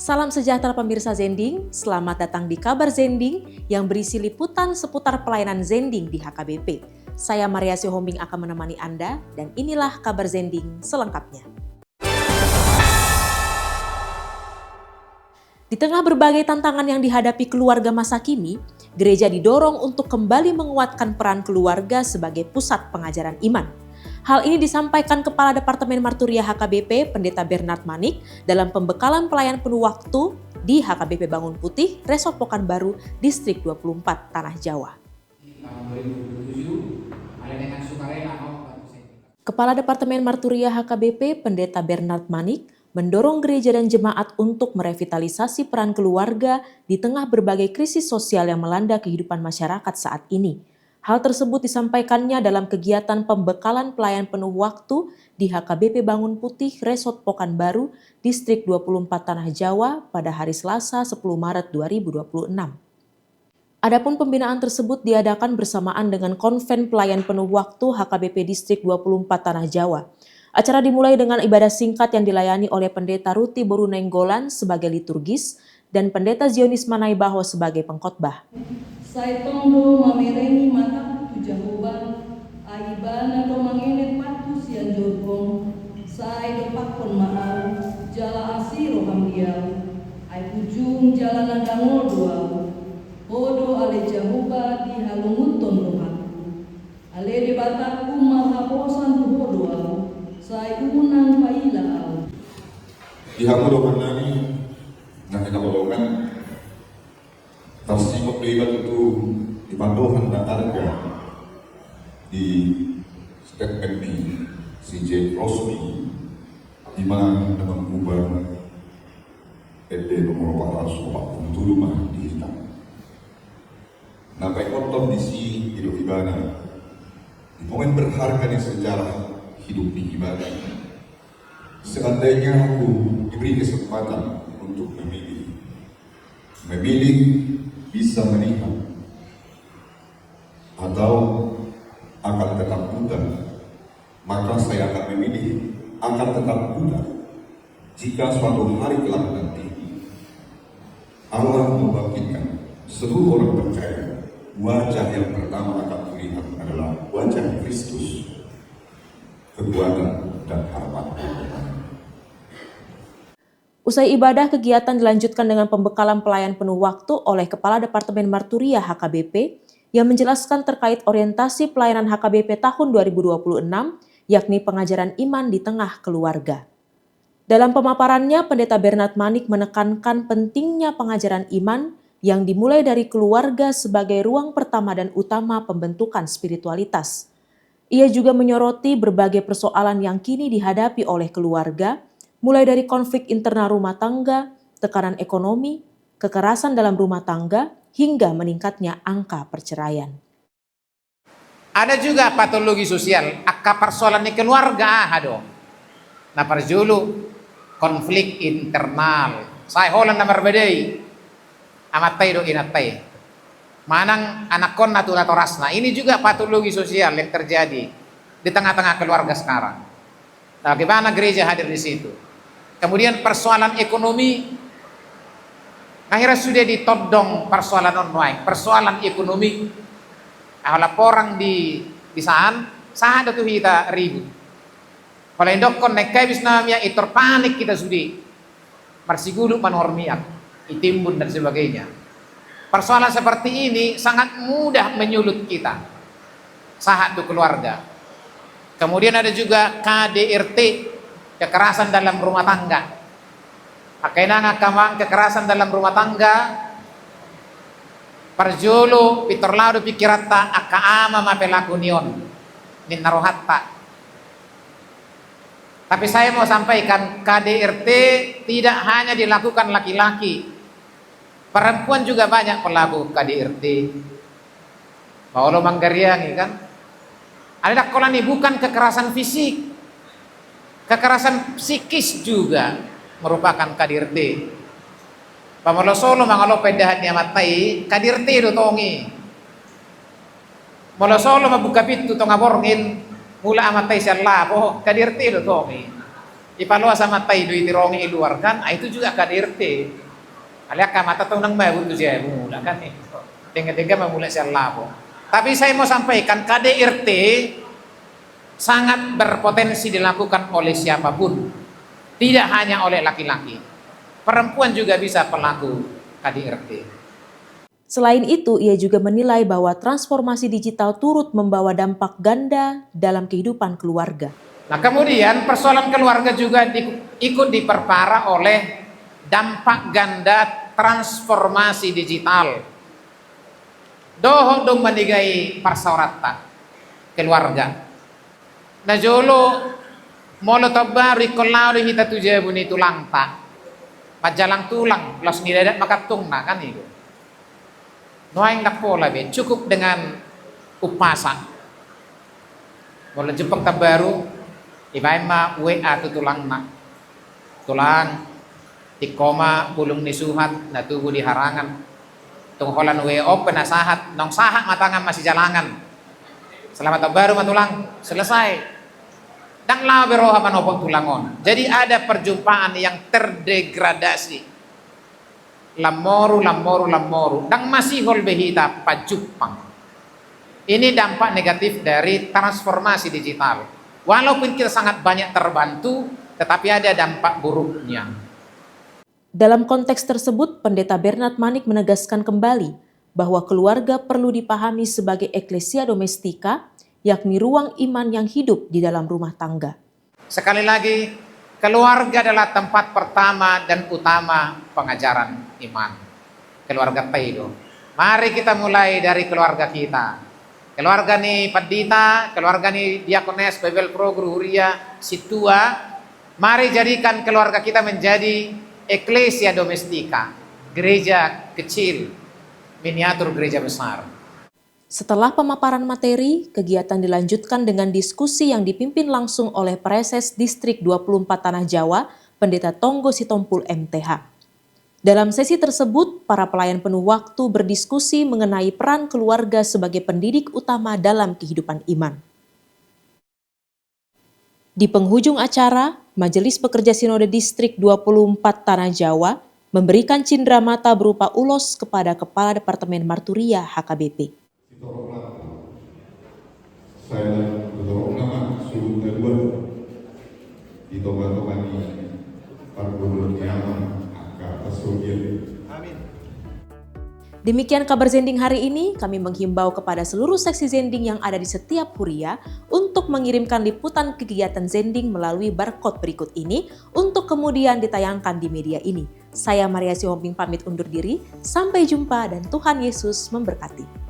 Salam sejahtera pemirsa Zending, selamat datang di Kabar Zending yang berisi liputan seputar pelayanan Zending di HKBP. Saya Maria Sihombing akan menemani Anda dan inilah Kabar Zending selengkapnya. Di tengah berbagai tantangan yang dihadapi keluarga masa kini, gereja didorong untuk kembali menguatkan peran keluarga sebagai pusat pengajaran iman. Hal ini disampaikan Kepala Departemen Marturia HKBP, Pendeta Bernard Manik, dalam pembekalan pelayan penuh waktu di HKBP Bangun Putih, Resort Pekanbaru, Distrik 24, Tanah Jawa. Kepala Departemen Marturia HKBP, Pendeta Bernard Manik, mendorong gereja dan jemaat untuk merevitalisasi peran keluarga di tengah berbagai krisis sosial yang melanda kehidupan masyarakat saat ini. Hal tersebut disampaikannya dalam kegiatan pembekalan pelayan penuh waktu di HKBP Bangun Putih, Resort Pekanbaru, Distrik 24 Tanah Jawa pada hari Selasa 10 Maret 2026. Adapun pembinaan tersebut diadakan bersamaan dengan Konven Pelayan Penuh Waktu HKBP Distrik 24 Tanah Jawa. Acara dimulai dengan ibadah singkat yang dilayani oleh Pendeta Ruti Borunenggolan sebagai liturgis dan Pendeta Zionis Manaibaho sebagai pengkhotbah. Sai tondo mamerengi mata tu jahuban, aibana do mangenet patu sian jorgong, sai do pakon mahal, jala asiro hamdiau, ai pujung jala nadangol duau, bodo ale jahuba di halunguton do patu, ale di bataku mahabosan du hodoau, sai unang paila au. Di hamudo manani, nakikapolongan, tersimok libat itu dipandohan dan harga di statement di CJ Rosmi di mana dengan mengubah PD nomor 440 rumah digital. Napai konton di si hidup ibadah di momen berharga di sejarah hidup di ibadah. Seandainya aku diberi kesempatan untuk memilih bisa melihat atau akan tetap buta, maka saya akan memilih akan tetap buta jika suatu hari kelak nanti Allah membangkitkan seluruh orang percaya. Wajah yang pertama akan melihat adalah wajah Kristus, kekuatan dan harapan. Usai ibadah, kegiatan dilanjutkan dengan pembekalan pelayan penuh waktu oleh Kepala Departemen Marturia HKBP yang menjelaskan terkait orientasi pelayanan HKBP tahun 2026, yakni pengajaran iman di tengah keluarga. Dalam pemaparannya, Pendeta Bernard Manik menekankan pentingnya pengajaran iman yang dimulai dari keluarga sebagai ruang pertama dan utama pembentukan spiritualitas. Ia juga menyoroti berbagai persoalan yang kini dihadapi oleh keluarga, mulai dari konflik internal rumah tangga, tekanan ekonomi, kekerasan dalam rumah tangga, hingga meningkatnya angka perceraian. Ada juga patologi sosial, akka persoalan di keluarga hado. Nah parjulu konflik internal. Saya holan na berbedai, amatay do inatay. Manang anak kon natula torasna. Ini juga patologi sosial yang terjadi di tengah-tengah keluarga sekarang. Nah, bagaimana gereja hadir di situ? Kemudian persoalan ekonomi, akhirnya sudah ditodong persoalan online, persoalan ekonomi. Laporan di saan, saan itu kita ribut. Kalau indok kon nekai bisnamia itor panik kita sudi, marsigulu manhormiak, itimbun dan sebagainya. Persoalan seperti ini sangat mudah menyulut kita, sahat itu keluarga. Kemudian ada juga KDRT, kekerasan dalam rumah tangga. Akainanga kamang kekerasan dalam rumah tangga. Parjolo pitorlado pikirata akaama mapelakunion ninarohatta. Tapi saya mau sampaikan KDRT tidak hanya dilakukan laki-laki. Perempuan juga banyak pelaku KDRT. Paulo Manggariangi kan. Ada kolani bukan kekerasan fisik. Kekerasan psikis juga merupakan KDRT. Pamolosolo mangalo pedahat ni amatay KDRT do tongi. Molosolo mabuka pintu tong aborngin mula amatay siya lapo KDRT do tongi. Ipalua sama tai dui tirongi iluarkan, itu juga KDRT. Aliak mata tahu nang baru tu saya mula kan nih. Dengar-dengar memulai saya labo. Tapi saya mau sampaikan KDRT sangat berpotensi dilakukan oleh siapapun. Tidak hanya oleh laki-laki. Perempuan juga bisa pelaku KDRT. Selain itu, ia juga menilai bahwa transformasi digital turut membawa dampak ganda dalam kehidupan keluarga. Nah kemudian persoalan keluarga juga ikut diperparah oleh dampak ganda transformasi digital. Doho dong manigai parsaurata keluarga. Nah jolo molo tabari kalau hita tuja buni tulang tak pajalang tulang los nidadat makatung na kan itu. Noaing nak pola be cukup dengan upasa. Molo Jepang tabaru ibain ma WA tu tulang na tulang tikoma bulung nisuhat na tubuh di harangan tungholan WO penasahat nong sahak matangan masih jalangan selamat baru matulang selesai dan lah beroha manopong tulangon. Jadi ada perjumpaan yang terdegradasi lamoru dan masih hol behita pajupang. Ini dampak negatif dari transformasi digital. Walaupun kita sangat banyak terbantu, tetapi ada dampak buruknya. Dalam konteks tersebut, Pendeta Bernard Manik menegaskan kembali bahwa keluarga perlu dipahami sebagai eklesia domestika, yakni ruang iman yang hidup di dalam rumah tangga. Sekali lagi, keluarga adalah tempat pertama dan utama pengajaran iman. Keluarga Taido. Mari kita mulai dari keluarga kita. Keluarga nih Padita, keluarga nih Diakones, Bebel Pro, Guru Huria, Situa. Mari jadikan keluarga kita menjadi eklesia domestika, gereja kecil, miniatur gereja besar. Setelah pemaparan materi, kegiatan dilanjutkan dengan diskusi yang dipimpin langsung oleh Preses Distrik 24 Tanah Jawa, Pendeta Tonggo Sitompul MTH. Dalam sesi tersebut, para pelayan penuh waktu berdiskusi mengenai peran keluarga sebagai pendidik utama dalam kehidupan iman. Di penghujung acara, Majelis Pekerja Sinode Distrik 24 Tanah Jawa memberikan cindera mata berupa ulos kepada Kepala Departemen Marturia HKBP. Saya mendorong nama suhu kedua di tobat-tobat ini Pargulun Yaman Aka Asogir. Amin. Demikian kabar Zending hari ini. Kami menghimbau kepada seluruh seksi Zending yang ada di setiap huria untuk mengirimkan liputan kegiatan Zending melalui barcode berikut ini untuk kemudian ditayangkan di media ini. Saya Maria Sihombing pamit undur diri. Sampai jumpa dan Tuhan Yesus memberkati.